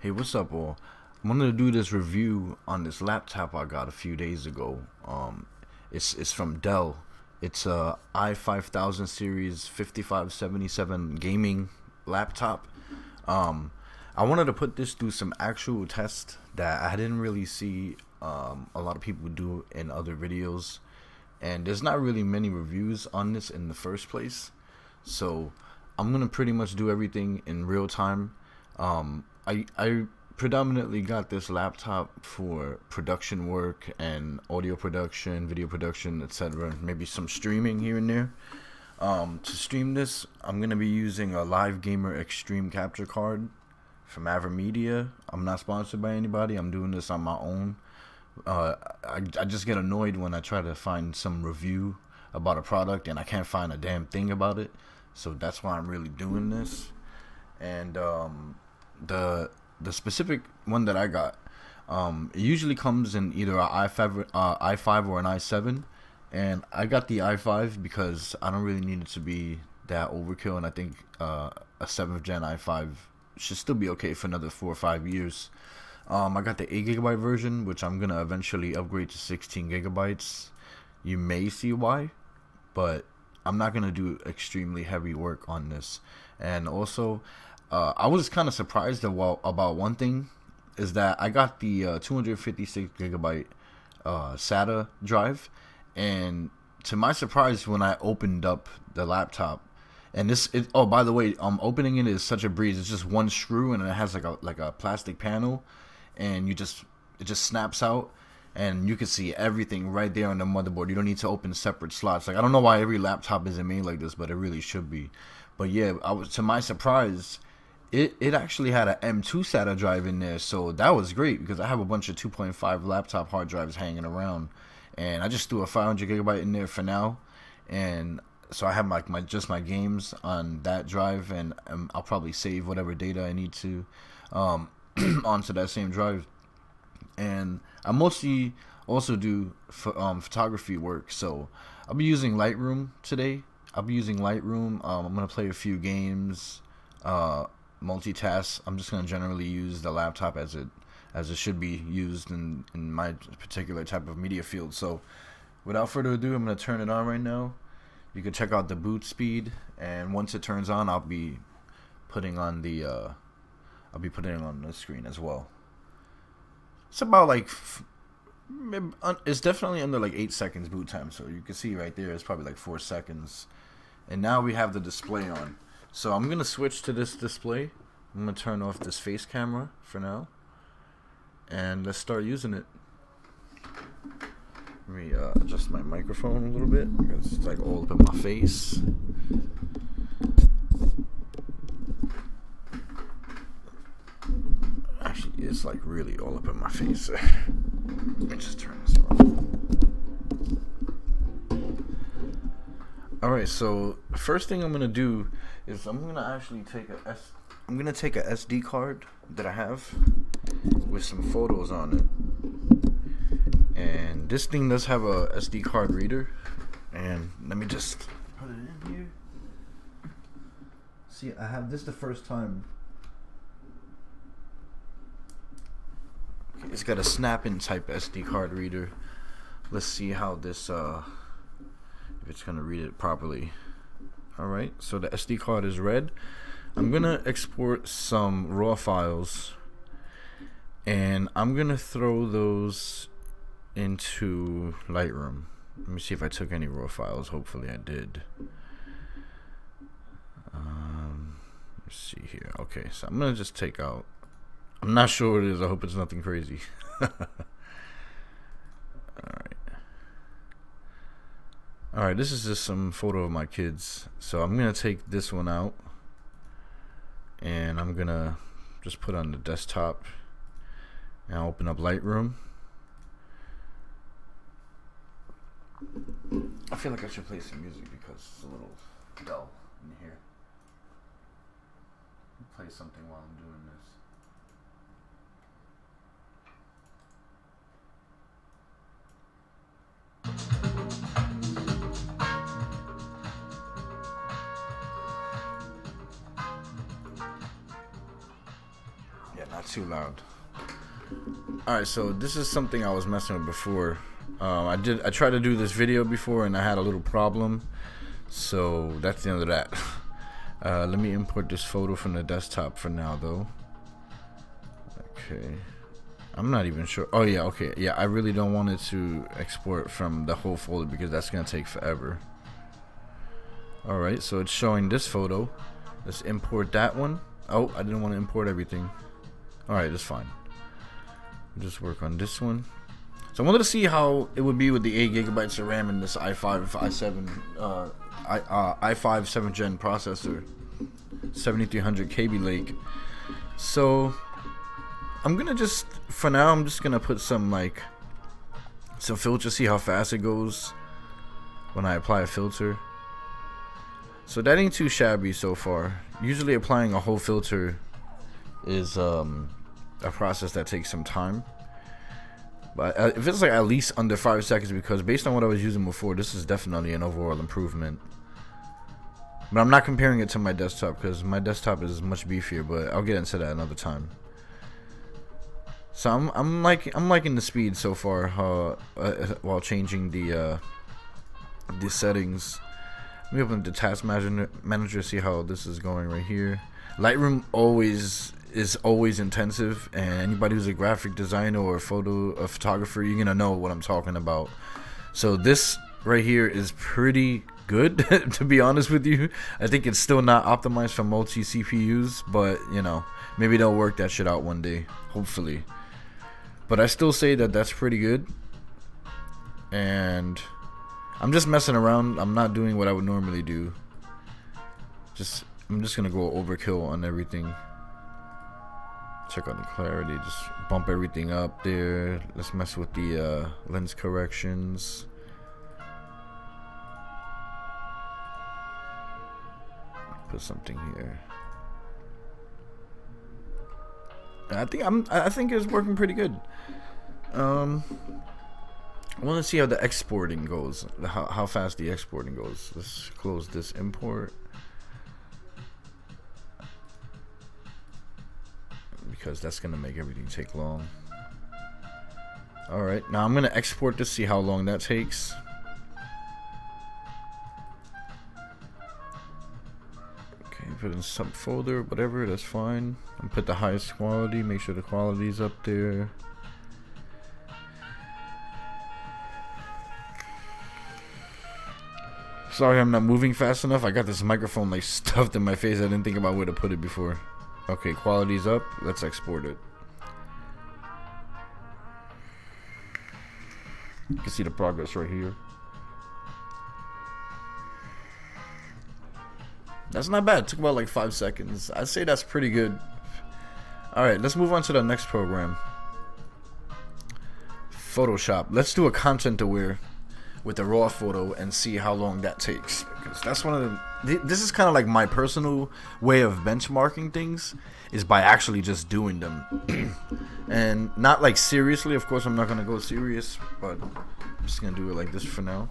Hey, what's up, all? I'm gonna do this review on this laptop I got a few days ago. It's from Dell. It's a i5000 series 5577 gaming laptop. Um, I wanted to put this through some actual tests that I didn't really see a lot of people do in other videos, and there's not really many reviews on this in the first place. So I'm gonna pretty much do everything in real time. I predominantly got this laptop for production work and audio production, video production, etc. Maybe some streaming here and there. To stream this, I'm gonna be using a Live Gamer Extreme capture card from Media. I'm not sponsored by anybody. I'm doing this on my own. I just get annoyed when I try to find some review about a product and I can't find a damn thing about it. So that's why I'm really doing this. And the specific one that I got, it usually comes in either a i5 or an i7, and I got the i5 because I don't really need it to be that overkill, and I think a 7th gen i5 should still be okay for another 4 or 5 years. I got the 8 GB version, which I'm gonna eventually upgrade to 16 GB. You may see why, but I'm not gonna do extremely heavy work on this. And also, I was kind of surprised about one thing, is that I got the 256 GB SATA drive, and to my surprise, when I opened up the laptop, and oh, by the way, opening it is such a breeze. It's just one screw, and it has like a plastic panel, and it just snaps out, and you can see everything right there on the motherboard. You don't need to open separate slots. Like, I don't know why every laptop isn't made like this, but it really should be. But yeah, to my surprise, it actually had an M2 SATA drive in there, so that was great because I have a bunch of 2.5 laptop hard drives hanging around, and I just threw a 500 GB in there for now, and so I have my games on that drive, and I'll probably save whatever data I need to onto that same drive. And I mostly also do photography work, so I'll be using Lightroom today. I'm gonna play a few games, multitask. I'm just gonna generally use the laptop as it should be used in my particular type of media field. So without further ado, I'm gonna turn it on right now. You can check out the boot speed, and once it turns on, I'll be putting on the screen as well. It's about like it's definitely under like 8 seconds boot time, so you can see right there it's probably like 4 seconds. And now we have the display on. So I'm gonna switch to this display. I'm gonna turn off this face camera for now, and let's start using it. Let me adjust my microphone a little bit because it's like all up in my face. Actually, it's like really all up in my face. Let me just turn this on. Alright, so the first thing I'm gonna do is I'm gonna actually take a SD card that I have with some photos on it. And this thing does have a SD card reader. And let me just put it in here. See, I have this the first time. Okay, it's got a snap-in type SD card reader. Let's see how this if it's gonna read it properly. Alright, so the SD card is read. I'm gonna export some raw files, and I'm gonna throw those into Lightroom. Let me see if I took any raw files. Hopefully I did. Let's see here. Okay, so I'm gonna just take out, I'm not sure what it is. I hope it's nothing crazy. Alright, this is just some photo of my kids. So I'm gonna take this one out, and I'm gonna just put on the desktop, and I'll open up Lightroom. I feel like I should play some music because it's a little dull in here. Play something while I'm doing this. Not too loud. Alright, so this is something I was messing with before. I tried to do this video before and I had a little problem. So that's the end of that. Let me import this photo from the desktop for now though. Okay. I'm not even sure. Oh yeah, okay. Yeah, I really don't want it to export from the whole folder because that's gonna take forever. Alright, so it's showing this photo. Let's import that one. Oh, I didn't want to import everything. Alright, that's fine. We'll just work on this one. So I wanted to see how it would be with the 8 gigabytes of RAM in this i5 7th gen processor, 7300 KB Lake. So I'm gonna just, for now, I'm just gonna put some filters, see how fast it goes when I apply a filter. So that ain't too shabby so far. Usually applying a whole filter is a process that takes some time. But if it's like at least under 5 seconds, because based on what I was using before, this is definitely an overall improvement. But I'm not comparing it to my desktop because my desktop is much beefier, but I'll get into that another time. So I'm liking the speed so far while changing the settings. Let me open the task manager, see how this is going right here. Lightroom is always intensive, and anybody who's a graphic designer or a photographer, you're gonna know what I'm talking about. So this right here is pretty good to be honest with you. I think it's still not optimized for multi CPUs, but you know, maybe they'll work that shit out one day, hopefully. But I still say that that's pretty good, and I'm just messing around. I'm not doing what I would normally do. I'm just gonna go overkill on everything. Check out the clarity, just bump everything up there. Let's mess with the lens corrections. Put something here. I think it's working pretty good. I want to see how the exporting goes, how fast the exporting goes. Let's close this import because that's gonna make everything take long. Alright, now I'm gonna export to see how long that takes. Okay, put in subfolder, whatever, that's fine. And put the highest quality, make sure the quality's up there. Sorry I'm not moving fast enough. I got this microphone like stuffed in my face. I didn't think about where to put it before. Okay, quality's up. Let's export it. You can see the progress right here. That's not bad. It took about like 5 seconds. I'd say that's pretty good. Alright, let's move on to the next program. Photoshop. Let's do a content aware with a raw photo and see how long that takes, because that's one of the, this is kind of like my personal way of benchmarking things, is by actually just doing them and not like seriously. Of course I'm not gonna go serious, but I'm just gonna do it like this for now.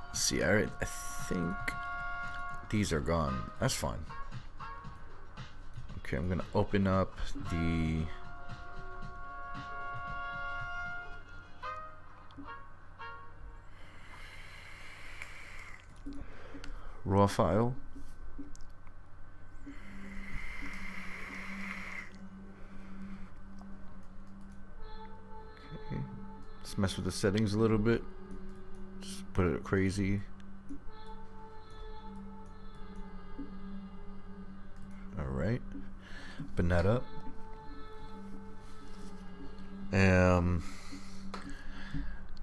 Let's see. Alright, I think these are gone. That's fine. Okay, I'm gonna open up the raw file. Okay, let's mess with the settings a little bit. Just put it crazy. Alright, open that up.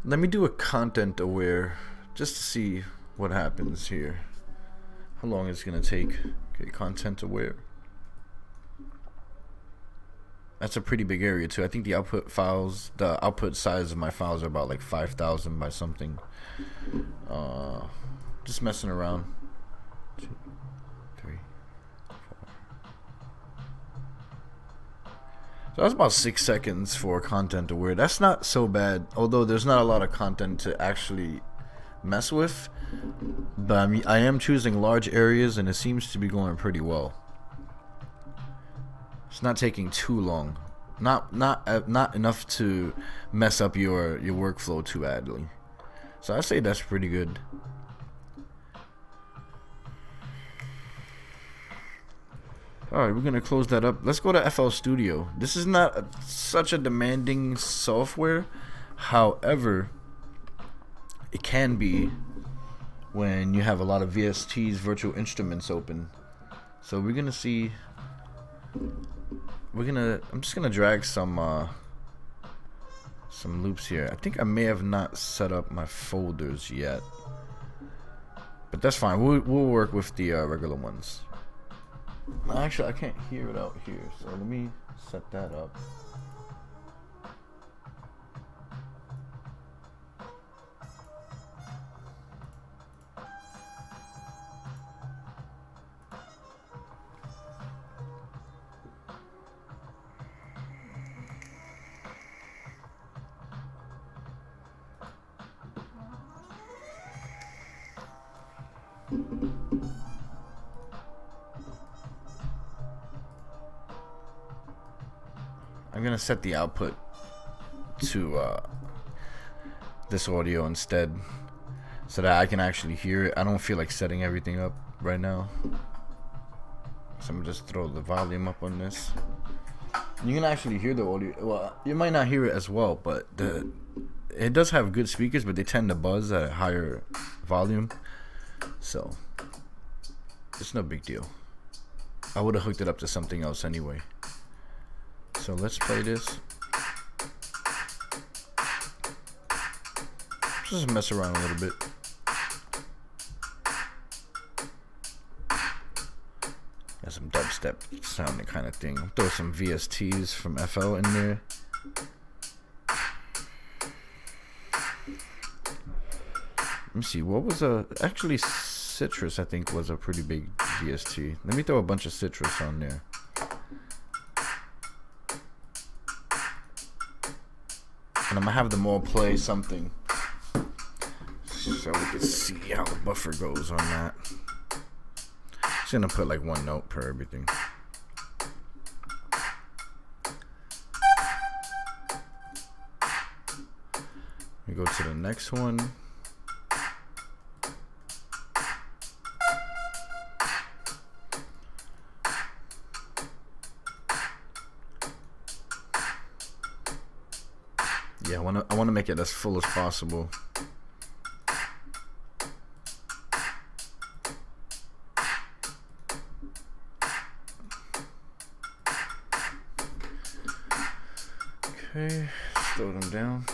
Let me do a content aware just to see what happens here. How long it's gonna take. Okay, content aware. That's a pretty big area too. I think the output size of my files are about like 5,000 by something. Just messing around. 2, 3, 4. So that's about 6 seconds for content aware. That's not so bad, although there's not a lot of content to actually mess with. But I am choosing large areas and it seems to be going pretty well. It's not taking too long. Not enough to mess up your workflow too badly. So I say that's pretty good. Alright, we're gonna close that up. Let's go to FL Studio. This is not such a demanding software. However, it can be when you have a lot of VSTs, virtual instruments open. So we're gonna see. I'm just gonna drag some loops here. I think I may have not set up my folders yet, but that's fine. We'll work with the regular ones. Actually, I can't hear it out here, so let me set that up. I'm gonna set the output to this audio instead, so that I can actually hear it. I don't feel like setting everything up right now, so I'm gonna just throw the volume up on this. You can actually hear the audio. Well, you might not hear it as well, but it does have good speakers, but they tend to buzz at a higher volume, so it's no big deal. I would have hooked it up to something else anyway. So let's play this. Just mess around a little bit. Got some dubstep sounding kind of thing. I'll throw some VSTs from FL in there. Let me see, what was actually Citrus I think was a pretty big VST. Let me throw a bunch of Citrus on there. And I'm gonna have them all play something, so we can see how the buffer goes on that. Just gonna put like one note per everything. We go to the next one. Yeah, I wanna make it as full as possible. Okay, throw them down.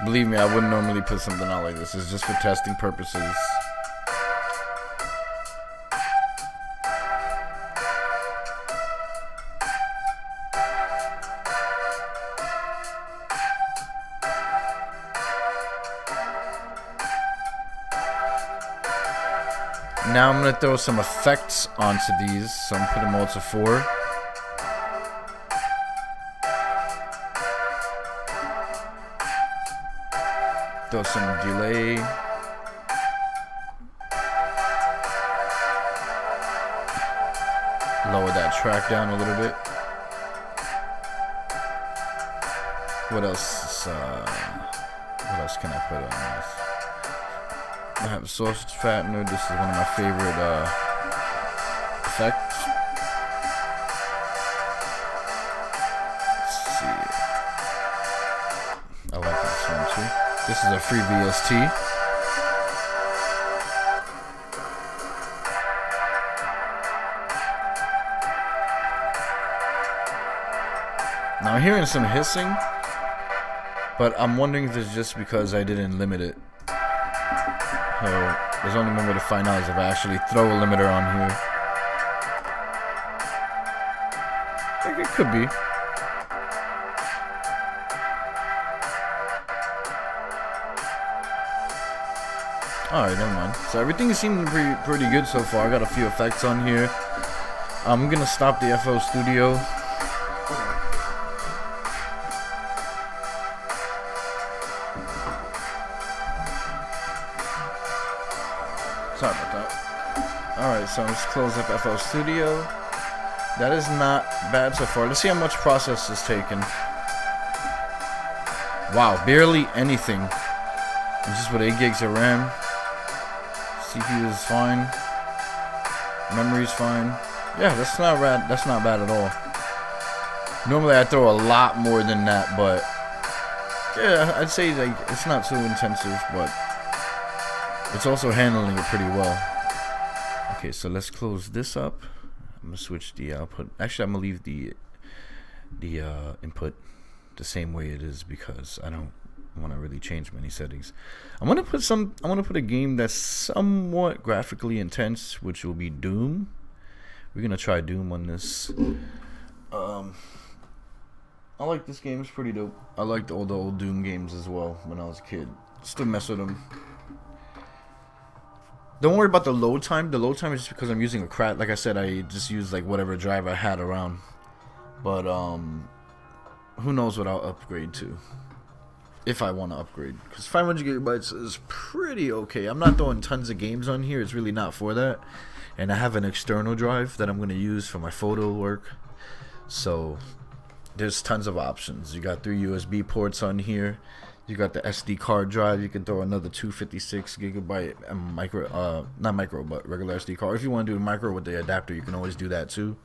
Believe me, I wouldn't normally put something out like this. It's just for testing purposes. Now I'm going to throw some effects onto these, so I'm putting them all to 4. Throw some delay. Lower that track down a little bit. What else can I put on this? I have sausage fattener. This is one of my favorite effects. Let's see. I like this one too. This is a free VST. Now I'm hearing some hissing, but I'm wondering if it's just because I didn't limit it. So there's only one way to find out is if I actually throw a limiter on here. I think it could be. Alright, never mind. So everything is seeming pretty good so far. I got a few effects on here. I'm gonna stop the FL Studio. Sorry about that. Alright, so let's close up FL Studio. That is not bad so far. Let's see how much process is taken. Wow, barely anything. And just with 8 gigs of RAM. CPU is fine. Memory's fine. Yeah, that's not bad. That's not bad at all. Normally I throw a lot more than that, but yeah, I'd say like it's not too intensive, but it's also handling it pretty well. Okay, so let's close this up. I'm gonna switch the output. Actually, I'm gonna leave the input the same way it is because I don't want to really change many settings. I'm gonna put a game that's somewhat graphically intense, which will be Doom. We're gonna try Doom on this. I like this game. It's pretty dope. I liked all the old Doom games as well when I was a kid. Still mess with them. Don't worry about the load time. The load time is just because I'm using a crack. Like I said, I just use like whatever drive I had around. But who knows what I'll upgrade to if I want to upgrade. Because 500 gigabytes is pretty okay. I'm not throwing tons of games on here. It's really not for that. And I have an external drive that I'm going to use for my photo work. So there's tons of options. You got 3 USB ports on here. You got the SD card drive. You can throw another 256 gigabyte micro, not micro, but regular SD card. If you want to do micro with the adapter, you can always do that too.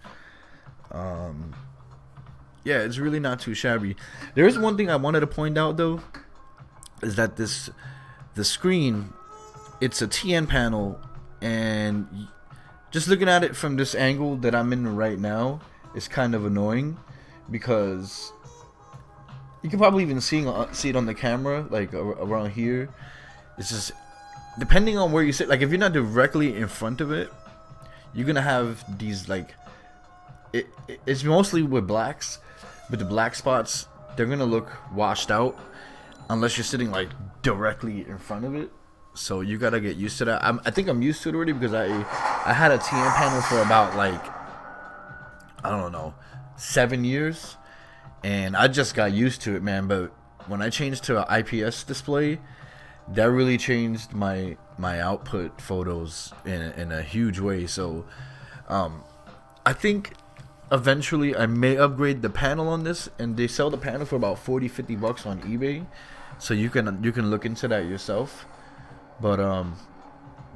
Yeah, it's really not too shabby. There is one thing I wanted to point out though, is that the screen, it's a TN panel, and just looking at it from this angle that I'm in right now is kind of annoying. Because you can probably even see it on the camera, like around here. It's just depending on where you sit. Like if you're not directly in front of it, you're gonna have these like it's mostly with blacks, but the black spots, they're gonna look washed out unless you're sitting like directly in front of it. So you gotta get used to that. I think I'm used to it already because I had a TN panel for about like, I don't know, 7 years, and I just got used to it, man. But when I changed to an IPS display, that really changed my output photos in a huge way. So I think eventually I may upgrade the panel on this, and they sell the panel for about 40-50 bucks on eBay, so you can look into that yourself. But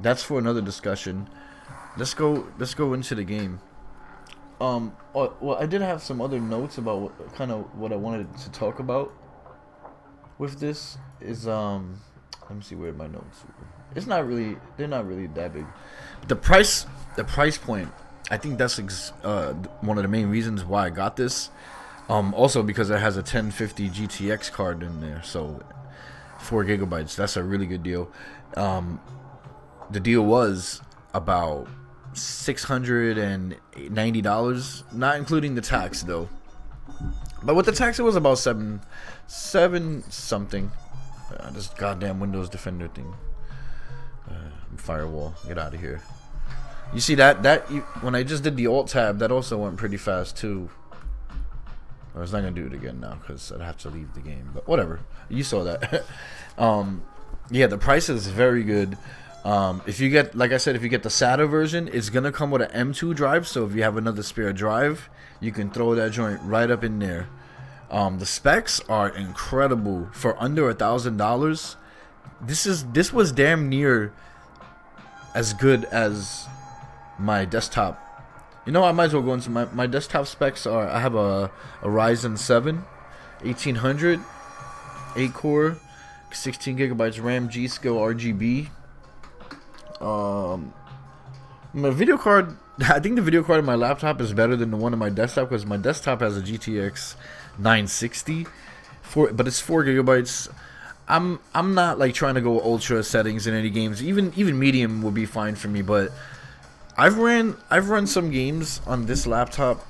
that's for another discussion. Let's go into the game. Well, I did have some other notes about what I wanted to talk about with this. Is let me see where my notes were. They're not really that big. The price point, I think that's one of the main reasons why I got this. Also because it has a 1050 GTX card in there, so 4 gigabytes. That's a really good deal. The deal was about $690, not including the tax though. But with the tax, it was about seven something. This goddamn Windows Defender thing. Firewall, get out of here. You see that when I just did the Alt tab, that also went pretty fast too. I was not gonna do it again now because I'd have to leave the game. But whatever, you saw that. Yeah, the price is very good. If you get, like I said, if you get the SATA version, it's gonna come with an M2 drive. So if you have another spare drive, you can throw that joint right up in there. The specs are incredible for under $1,000. This was damn near as good as my desktop. You know, I might as well go into my desktop specs. I have a Ryzen 7 1800, 8 core, 16 gigabytes RAM, G-Skill RGB. My video card, I think the video card in my laptop is better than the one on my desktop because my desktop has a GTX 960, but it's 4 gigabytes. I'm not like trying to go ultra settings in any games. Even medium would be fine for me. But I've run some games on this laptop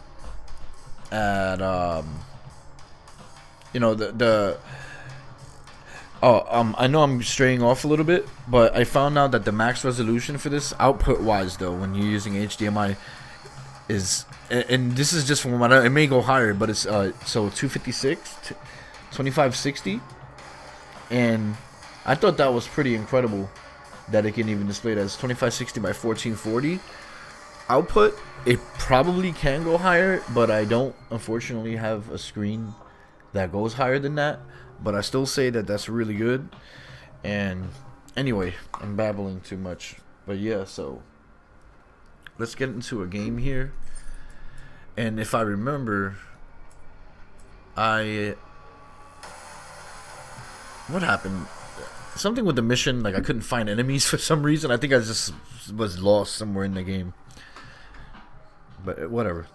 at you know I know I'm straying off a little bit, but I found out that the max resolution for this, output-wise, though, when you're using HDMI, is, and this is just from what it may go higher, but it's so 256, 2560, and I thought that was pretty incredible. that it can even display as 2560 by 1440 output. It probably can go higher, but I don't unfortunately have a screen that goes higher than that. But I still say that that's really good. And anyway, I'm babbling too much. But yeah, so let's get into a game here. And if I remember, what happened? Something with the mission, like I couldn't find enemies for some reason. I think I just was lost somewhere in the game. But whatever.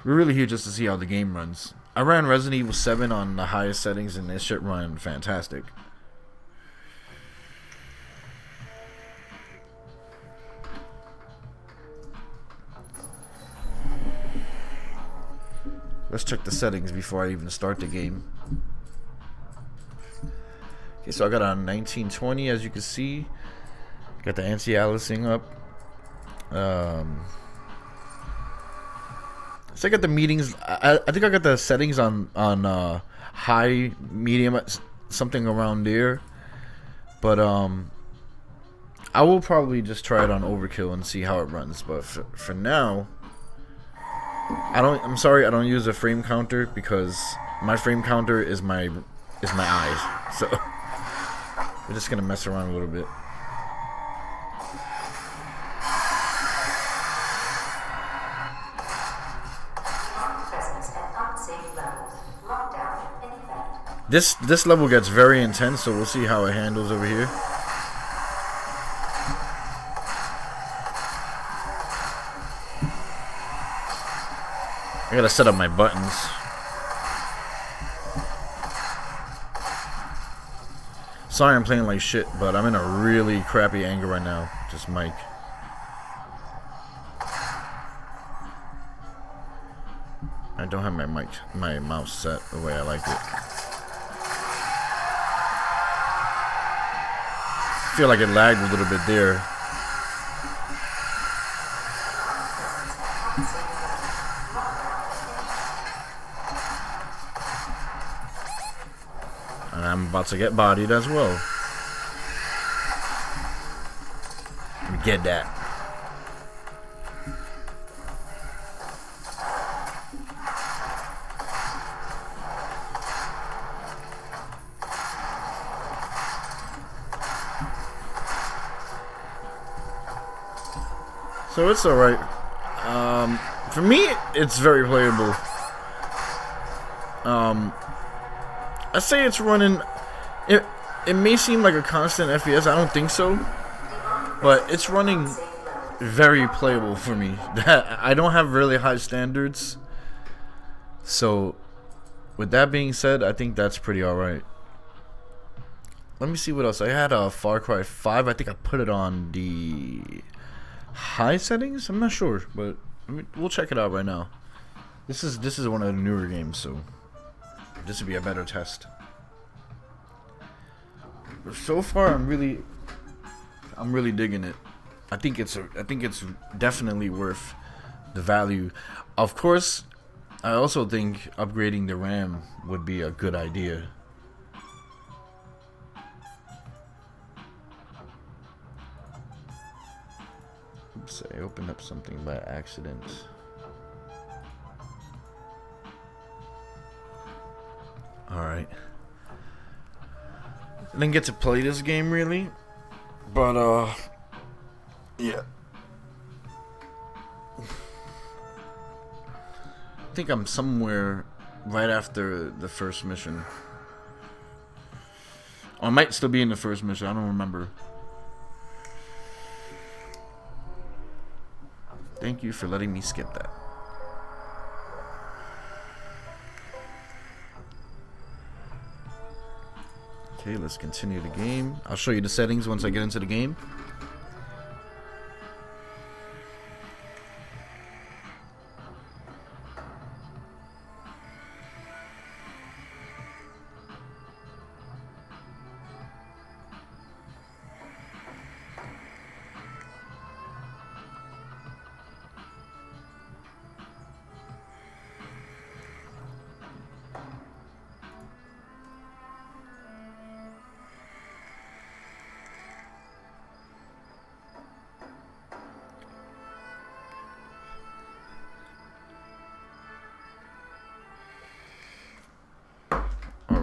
We're really here just to see how the game runs. I ran Resident Evil 7 on the highest settings and this shit ran fantastic. Let's check the settings before I even start the game. Okay, so I got on 1920, as you can see. Got the anti-aliasing up. So I got the meetings. I think I got the settings on high, medium, something around there. But I will probably just try it on overkill and see how it runs. But for now, I'm sorry, I don't use a frame counter because my frame counter is my eyes. So we're just gonna mess around a little bit. This level gets very intense, so we'll see how it handles over here. I gotta set up my buttons. Sorry I'm playing like shit, but I'm in a really crappy angle right now. Just mic. I don't have my mouse set the way I like it. I feel like it lagged a little bit there. And I'm about to get bodied as well. Get that. So it's alright. For me, it's very playable. I say it's running. It may seem like a constant FPS. I don't think so, but it's running very playable for me. I don't have really high standards, so with that being said, I think that's pretty alright. Let me see what else. I had a Far Cry 5. I think I put it on the high settings. I'm not sure, but we'll check it out right now. This is one of the newer games, so this would be a better test. But so far, I'm really digging it. I think it's definitely worth the value. Of course, I also think upgrading the RAM would be a good idea. Oops, I opened up something by accident. Alright. I didn't get to play this game really, but yeah. I think I'm somewhere right after the first mission. Or I might still be in the first mission, I don't remember. Thank you for letting me skip that. Okay, let's continue the game. I'll show you the settings once I get into the game.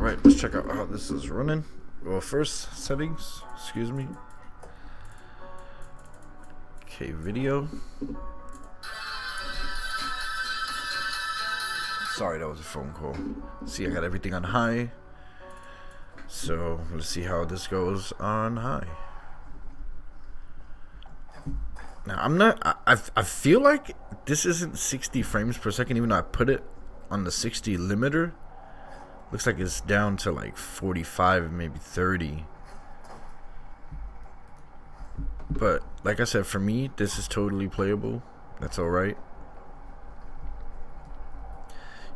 Alright, let's check out how this is running. Well, first, settings, excuse me. Okay, video. Sorry, that was a phone call. See, I got everything on high. So, let's see how this goes on high. Now, I feel like this isn't 60 frames per second, even though I put it on the 60 limiter. Looks like it's down to like 45, maybe 30. But like I said, for me, this is totally playable. That's all right.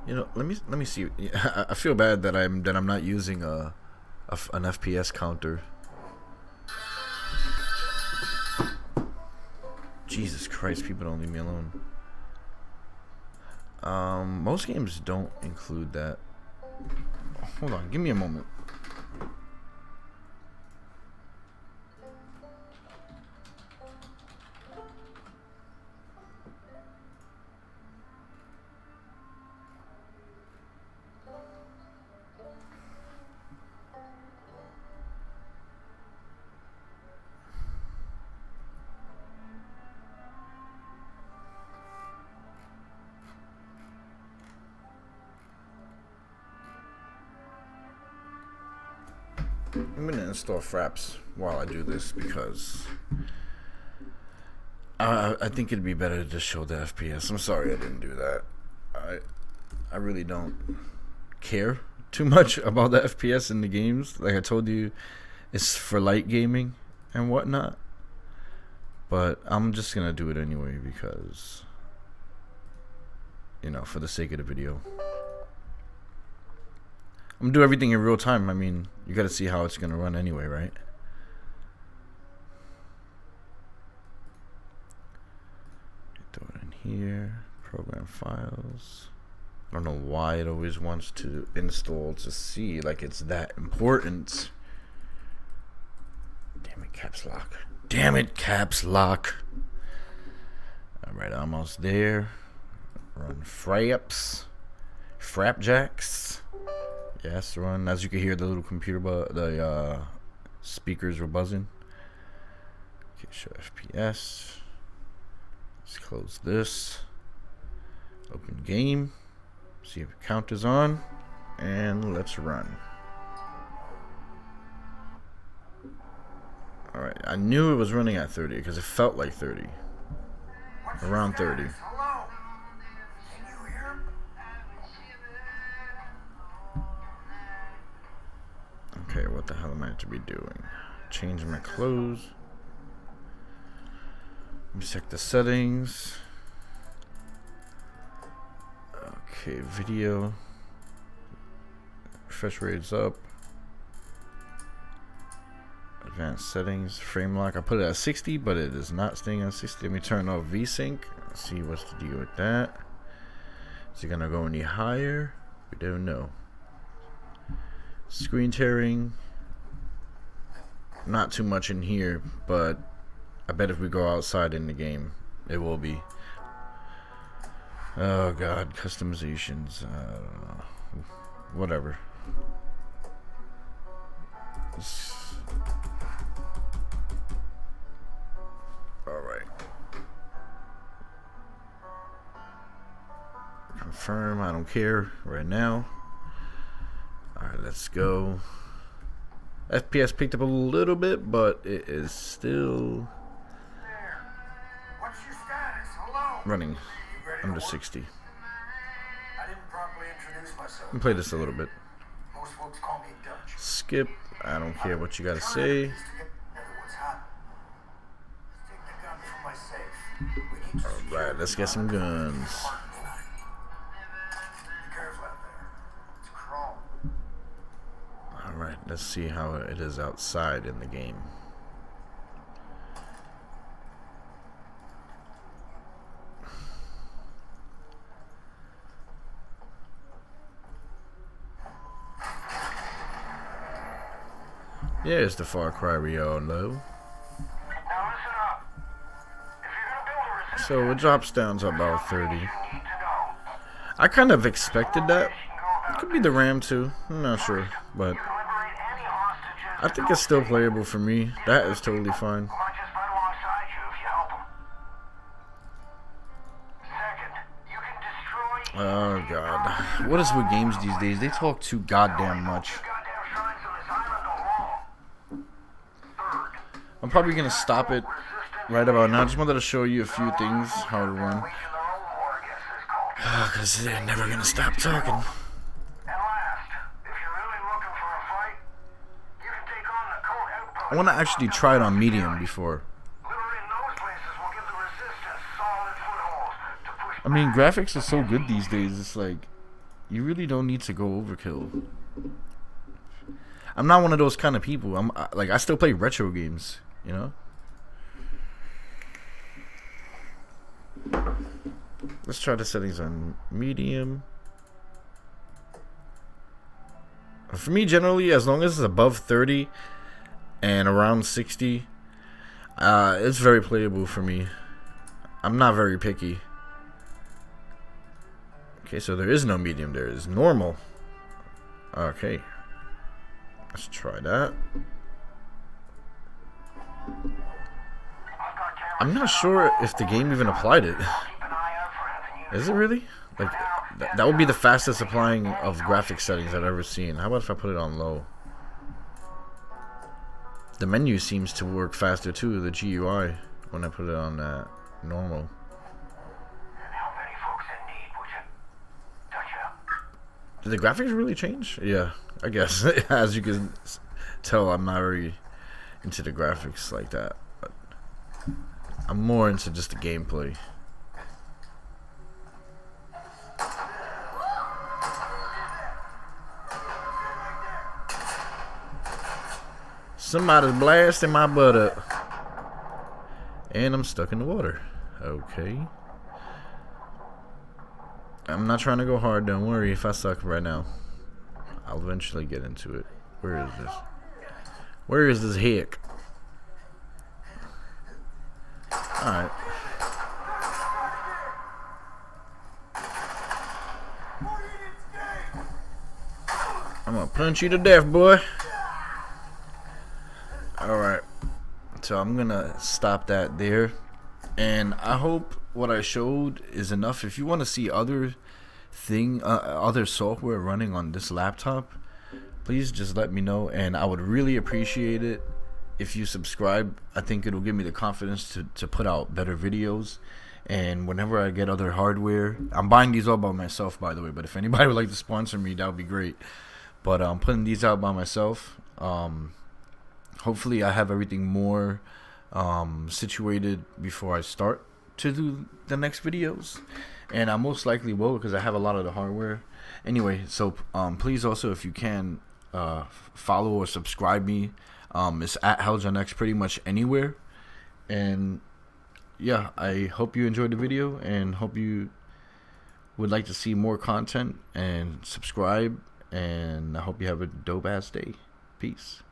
You know, let me see. I feel bad that I'm not using an FPS counter. Jesus Christ, people don't leave me alone. Most games don't include that. Hold on, give me a moment. I'm gonna install Fraps while I do this because I think it'd be better to just show the FPS. I'm sorry I didn't do that. I really don't care too much about the FPS in the games. Like I told you, it's for light gaming and whatnot. But I'm just gonna do it anyway because, you know, for the sake of the video. I'm gonna do everything in real time. I mean, you gotta see how it's gonna run anyway, right? Throw it in here. Program files. I don't know why it always wants to install to see like it's that important. Damn it, caps lock. Damn it, caps lock. Alright, almost there. Run Fraps. Frapjacks. Yes, run. As you can hear, the little computer, the speakers were buzzing. Okay, show FPS. Let's close this. Open game. See if the count is on, and let's run. All right, I knew it was running at 30 because it felt like 30, around 30. Okay, what the hell am I to be doing? Change my clothes. Let me check the settings. Okay, video. Refresh rate's up. Advanced settings, frame lock. I put it at 60, but it is not staying at 60. Let me turn off VSync. Let's see what's the deal with that. Is it gonna go any higher? We don't know. Screen tearing, not too much in here, but I bet if we go outside in the game, it will be. Oh god, customizations, I don't know. Whatever. Alright. Confirm, I don't care right now. Alright, let's go. FPS picked up a little bit, but it is still running under 60. Let me play this a little bit. Skip. I don't care what you gotta say. Alright, let's get some guns. Alright, let's see how it is outside in the game. Yeah, it's the Far Cry we all know. So it drops down to about 30. I kind of expected that. Could be the RAM too. I'm not sure, but I think it's still playable for me. That is totally fine. Oh god, what is with games these days? They talk too goddamn much. I'm probably gonna stop it right about now. I just wanted to show you a few things, how to run. Because they're never gonna stop talking. I want to actually try it on medium before. I mean, graphics are so good these days. It's like, you really don't need to go overkill. I'm not one of those kind of people. I still play retro games, you know? Let's try the settings on medium. For me, generally, as long as it's above 30 and around 60, it's very playable for me. I'm not very picky. Okay, so there is no medium. There is normal. Okay. Let's try that. I'm not sure if the game even applied it. Is it really? Like, that would be the fastest applying of graphic settings I've ever seen. How about if I put it on low? The menu seems to work faster too, the GUI, when I put it on normal. Did the graphics really change? Yeah, I guess. As you can tell, I'm not very into the graphics like that. But I'm more into just the gameplay. Somebody's blasting my butt up. And I'm stuck in the water. Okay. I'm not trying to go hard, don't worry if I suck right now. I'll eventually get into it. Where is this? Where is this hick? Alright. I'm gonna punch you to death, boy. Alright. So I'm gonna stop that there. And I hope what I showed is enough. If you want to see other software running on this laptop, please just let me know, and I would really appreciate it if you subscribe. I think it'll give me the confidence to put out better videos. And whenever I get other hardware, I'm buying these all by myself, by the way, but if anybody would like to sponsor me, that would be great. But I'm putting these out by myself. Hopefully I have everything more situated before I start to do the next videos, and I most likely will, because I have a lot of the hardware anyway. So please also, if you can, follow or subscribe me. It's at HellJohnX pretty much anywhere. And yeah, I hope you enjoyed the video, and hope you would like to see more content, and subscribe, and I hope you have a dope ass day. Peace.